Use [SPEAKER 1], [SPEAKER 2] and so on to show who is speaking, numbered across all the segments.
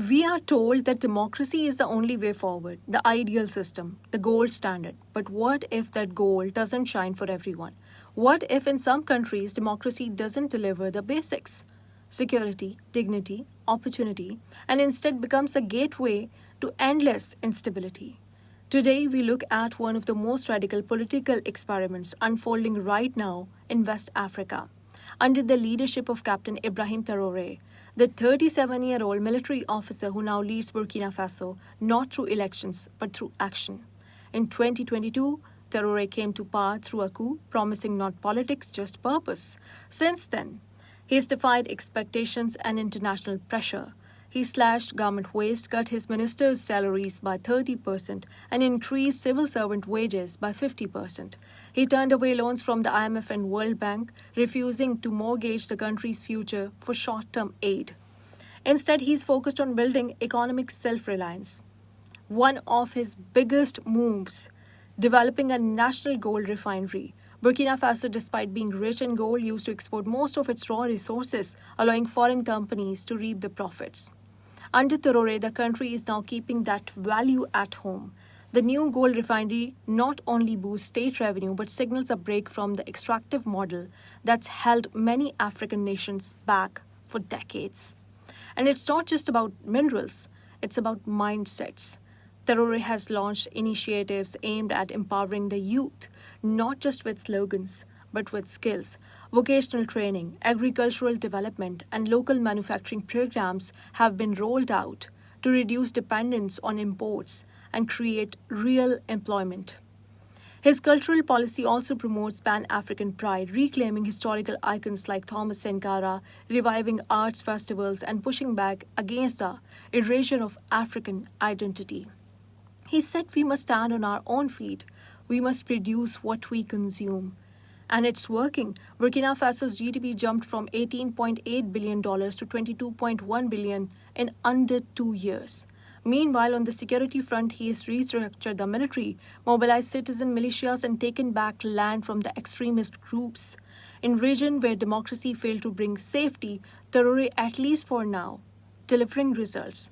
[SPEAKER 1] We are told that democracy is the only way forward, the ideal system, the gold standard. But what if that gold doesn't shine for everyone? What if in some countries democracy doesn't deliver the basics? Security, dignity, opportunity, and instead becomes a gateway to endless instability. Today, we look at one of the most radical political experiments unfolding right now in West Africa. Under the leadership of Captain Ibrahim Traoré, the 37-year-old military officer who now leads Burkina Faso not through elections but through action. In 2022, Traoré came to power through a coup, promising not politics, just purpose. Since then, he has defied expectations and international pressure. He slashed government waste, cut his ministers' salaries by 30%, and increased civil servant wages by 50%. He turned away loans from the IMF and World Bank, refusing to mortgage the country's future for short-term aid. Instead, he's focused on building economic self-reliance. One of his biggest moves, developing a national gold refinery. Burkina Faso, despite being rich in gold, used to export most of its raw resources, allowing foreign companies to reap the profits. Under Traoré, the country is now keeping that value at home. The new gold refinery not only boosts state revenue but signals a break from the extractive model that's held many African nations back for decades. And it's not just about minerals, it's about mindsets. Traoré has launched initiatives aimed at empowering the youth, not just with slogans, but with skills. Vocational training, agricultural development, and local manufacturing programs have been rolled out to reduce dependence on imports and create real employment. His cultural policy also promotes Pan-African pride, reclaiming historical icons like Thomas Sankara, reviving arts festivals, and pushing back against the erasure of African identity. He said we must stand on our own feet. We must produce what we consume. And it's working. Burkina Faso's GDP jumped from $18.8 billion to $22.1 billion in under 2 years. Meanwhile, on the security front, he has restructured the military, mobilized citizen militias, and taken back land from the extremist groups. In region where democracy failed to bring safety, Traoré, at least for now, delivering results.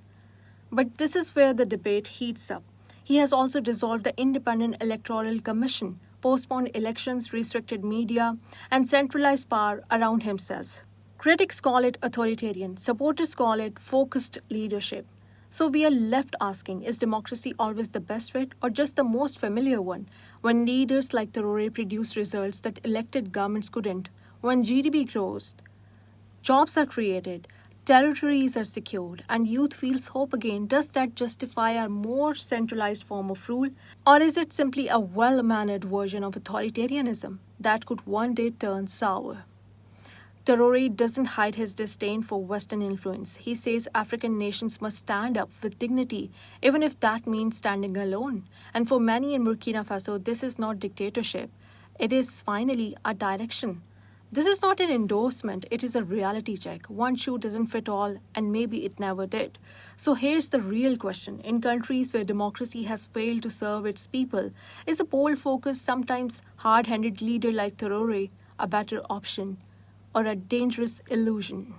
[SPEAKER 1] But this is where the debate heats up. He has also dissolved the Independent Electoral Commission, postponed elections, restricted media, and centralized power around himself. Critics call it authoritarian, supporters call it focused leadership. So we are left asking, is democracy always the best fit or just the most familiar one? When leaders like Traoré produce results that elected governments couldn't, when GDP grows, jobs are created, territories are secured, and youth feels hope again, does that justify a more centralized form of rule? Or is it simply a well-mannered version of authoritarianism that could one day turn sour? Traoré doesn't hide his disdain for Western influence. He says African nations must stand up with dignity, even if that means standing alone. And for many in Burkina Faso, this is not dictatorship. It is finally a direction. This is not an endorsement, it is a reality check. One shoe doesn't fit all, and maybe it never did. So here's the real question. In countries where democracy has failed to serve its people, is a bold-focused, sometimes hard-handed leader like Traoré a better option or a dangerous illusion?